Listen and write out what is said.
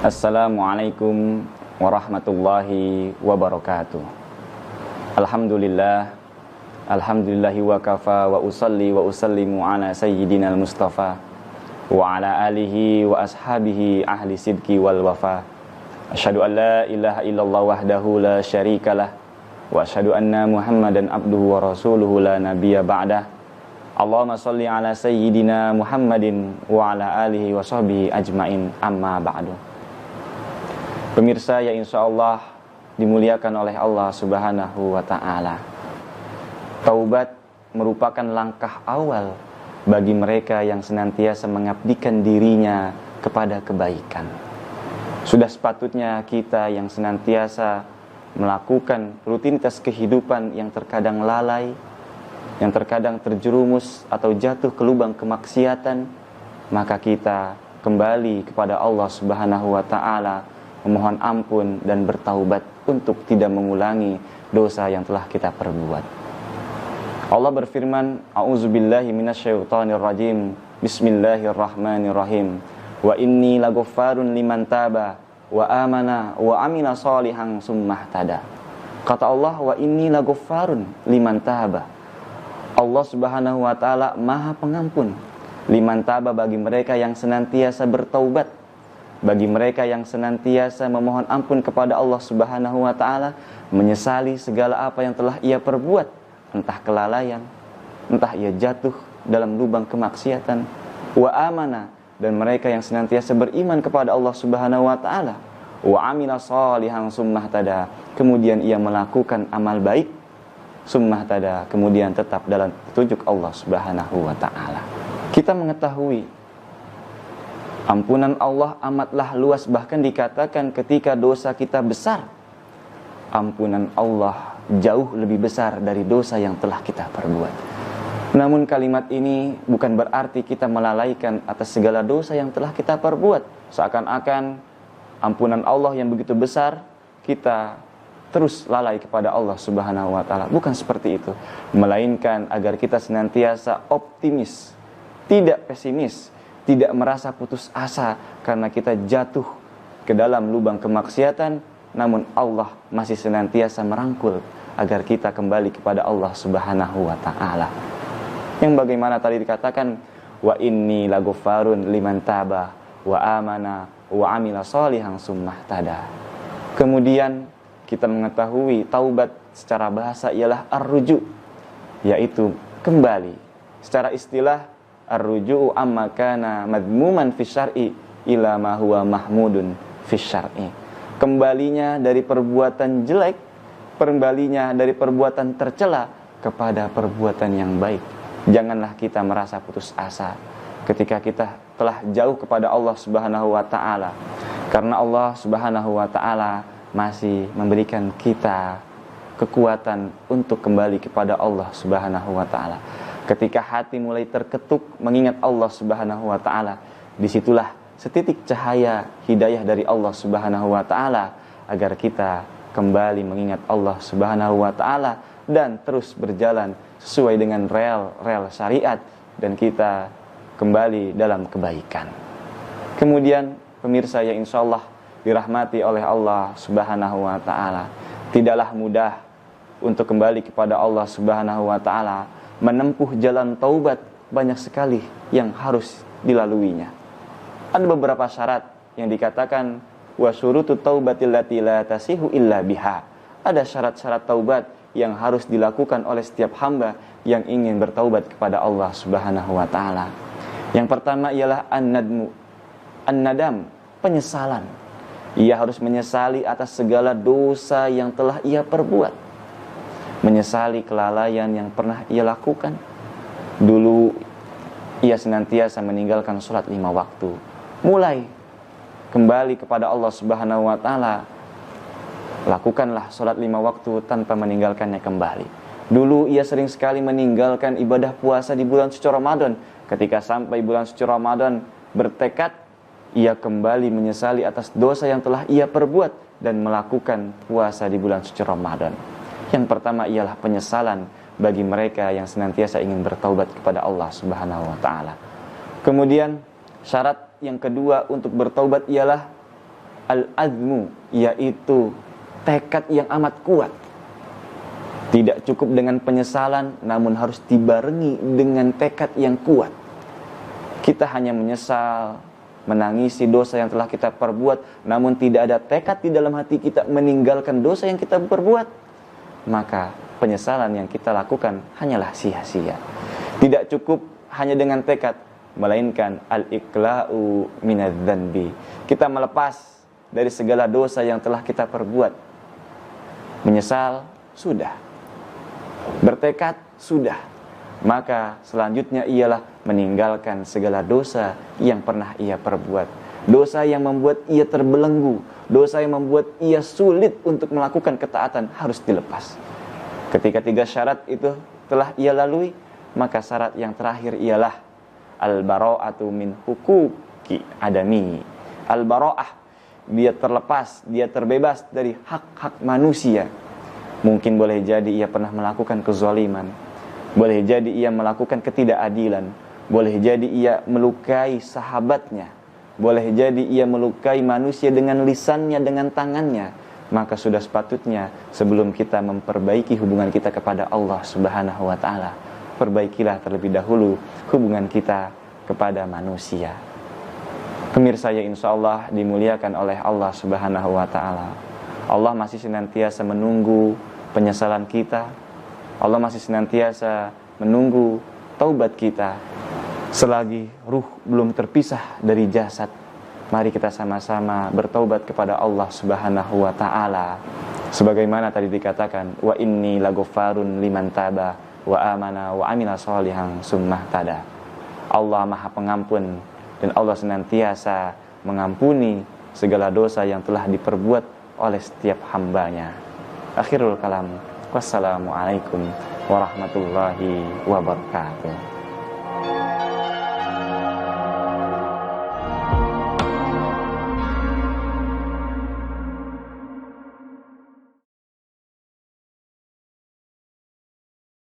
Assalamualaikum warahmatullahi wabarakatuh. Alhamdulillah, alhamdulillahi wa kafa wa usalli wa usallimu ala sayyidina al-mustafa wa ala alihi wa ashabihi ahli sidki wal wafa. Asyhadu an la ilaha illallah wahdahu la syarikalah wa asyhadu anna Muhammadan abduhu wa rasuluhu la nabiyya ba'dah. Allahumma shalli ala sayyidina Muhammadin wa ala alihi wa sahbihi ajmain, amma ba'du. Pemirsa yang insyaallah dimuliakan oleh Allah Subhanahu wa ta'ala, taubat merupakan langkah awal bagi mereka yang senantiasa mengabdikan dirinya kepada kebaikan. Sudah sepatutnya kita yang senantiasa melakukan rutinitas kehidupan yang terkadang lalai, yang terkadang terjerumus atau jatuh ke lubang kemaksiatan, maka kita kembali kepada Allah Subhanahu wa ta'ala, memohon ampun dan bertaubat untuk tidak mengulangi dosa yang telah kita perbuat. Allah berfirman, A'udzubillahi minasyaitonirrajim. Bismillahirrahmanirrahim. Wa inni laghaffarun liman taba wa amana wa amila shalihan tsumma Kata Allah, wa inni laghaffarun liman taba. Allah Subhanahu wa ta'ala Maha Pengampun liman taba, bagi mereka yang senantiasa bertaubat, bagi mereka yang senantiasa memohon ampun kepada Allah Subhanahu wa ta'ala, menyesali segala apa yang telah ia perbuat, entah kelalaian, entah ia jatuh dalam lubang kemaksiatan. Wa amana, dan mereka yang senantiasa beriman kepada Allah Subhanahu wa ta'ala. Wa amila shalihan tsumma ihtada, kemudian ia melakukan amal baik, tsumma ihtada, kemudian tetap dalam petunjuk Allah Subhanahu wa ta'ala. Kita mengetahui ampunan Allah amatlah luas, bahkan dikatakan ketika dosa kita besar, ampunan Allah jauh lebih besar dari dosa yang telah kita perbuat. Namun kalimat ini bukan berarti kita melalaikan atas segala dosa yang telah kita perbuat. Seakan-akan ampunan Allah yang begitu besar, kita terus lalai kepada Allah Subhanahu wa ta'ala. Bukan seperti itu. Melainkan agar kita senantiasa optimis, tidak pesimis, tidak merasa putus asa karena kita jatuh ke dalam lubang kemaksiatan, namun Allah masih senantiasa merangkul agar kita kembali kepada Allah Subhanahu wa ta'ala. Yang bagaimana tadi dikatakan, wa inni laghaffarun liman taba wa amana wa amila shalihan tsumma ihtada. Kemudian kita mengetahui taubat secara bahasa ialah ar-ruju', yaitu kembali. Secara istilah, ar-ruju'u amma kana madmuman fi syar'i ila ma huwa mahmudun fi syar'i. Kembalinya dari perbuatan jelek, kembalinya dari perbuatan tercela kepada perbuatan yang baik. Janganlah kita merasa putus asa ketika kita telah jauh kepada Allah Subhanahu wa ta'ala, karena Allah Subhanahu wa ta'ala masih memberikan kita kekuatan untuk kembali kepada Allah Subhanahu wa ta'ala. Ketika hati mulai terketuk mengingat Allah Subhanahu wa ta'ala, disitulah setitik cahaya hidayah dari Allah Subhanahu wa ta'ala agar kita kembali mengingat Allah Subhanahu wa ta'ala dan terus berjalan sesuai dengan rel syariat, dan kita kembali dalam kebaikan. Kemudian pemirsa yang insyaallah dirahmati oleh Allah Subhanahu wa ta'ala, tidaklah mudah untuk kembali kepada Allah Subhanahu wa ta'ala. Menempuh jalan taubat banyak sekali yang harus dilaluinya. Ada beberapa syarat yang dikatakan wa syurutu taubatil lati la tasihu illa biha. Ada syarat-syarat taubat yang harus dilakukan oleh setiap hamba yang ingin bertaubat kepada Allah Subhanahu wa ta'ala. Yang pertama ialah an-nadam, penyesalan. Ia harus menyesali atas segala dosa yang telah ia perbuat, menyesali kelalaian yang pernah ia lakukan. Dulu ia senantiasa meninggalkan sholat 5 waktu. Mulai kembali kepada Allah Subhanahu wa ta'ala, lakukanlah sholat 5 waktu tanpa meninggalkannya kembali. Dulu ia sering sekali meninggalkan ibadah puasa di bulan suci Ramadan. Ketika sampai bulan suci Ramadan, bertekad ia kembali menyesali atas dosa yang telah ia perbuat dan melakukan puasa di bulan suci Ramadan. Yang pertama ialah penyesalan bagi mereka yang senantiasa ingin bertaubat kepada Allah Subhanahu wa taala. Kemudian syarat yang kedua untuk bertaubat ialah al-azmu, yaitu tekad yang amat kuat. Tidak cukup dengan penyesalan, namun harus dibarengi dengan tekad yang kuat. Kita hanya menyesal, menangisi dosa yang telah kita perbuat, namun tidak ada tekad di dalam hati kita meninggalkan dosa yang kita perbuat, maka penyesalan yang kita lakukan hanyalah sia-sia. Tidak cukup hanya dengan tekad, melainkan al-iqla'u minadz-dzanbi. Kita melepas dari segala dosa yang telah kita perbuat. Menyesal, sudah. Bertekad, sudah. Maka selanjutnya ialah meninggalkan segala dosa yang pernah ia perbuat. Dosa yang membuat ia terbelenggu, dosa yang membuat ia sulit untuk melakukan ketaatan harus dilepas. Ketika 3 syarat itu telah ia lalui, maka syarat yang terakhir ialah al-bara'atu min huquqi adami. Al-bara'ah, dia terlepas, dia terbebas dari hak-hak manusia. Mungkin boleh jadi ia pernah melakukan kezaliman, boleh jadi ia melakukan ketidakadilan, boleh jadi ia melukai sahabatnya, boleh jadi ia melukai manusia dengan lisannya, dengan tangannya. Maka sudah sepatutnya sebelum kita memperbaiki hubungan kita kepada Allah Subhanahu wa taala, perbaikilah terlebih dahulu hubungan kita kepada manusia. Pemirsa yang insyaallah dimuliakan oleh Allah Subhanahu wa taala, Allah masih senantiasa menunggu penyesalan kita. Allah masih senantiasa menunggu taubat kita. Selagi ruh belum terpisah dari jasad, mari kita sama-sama bertaubat kepada Allah Subhanahu wa taala. Sebagaimana tadi dikatakan, wa inni laghaffarun liman taba wa amana wa amila sholihan tsumma-ihtada. Allah Maha Pengampun dan Allah senantiasa mengampuni segala dosa yang telah diperbuat oleh setiap hambanya. Akhirul kalam. Wassalamualaikum warahmatullahi wabarakatuh.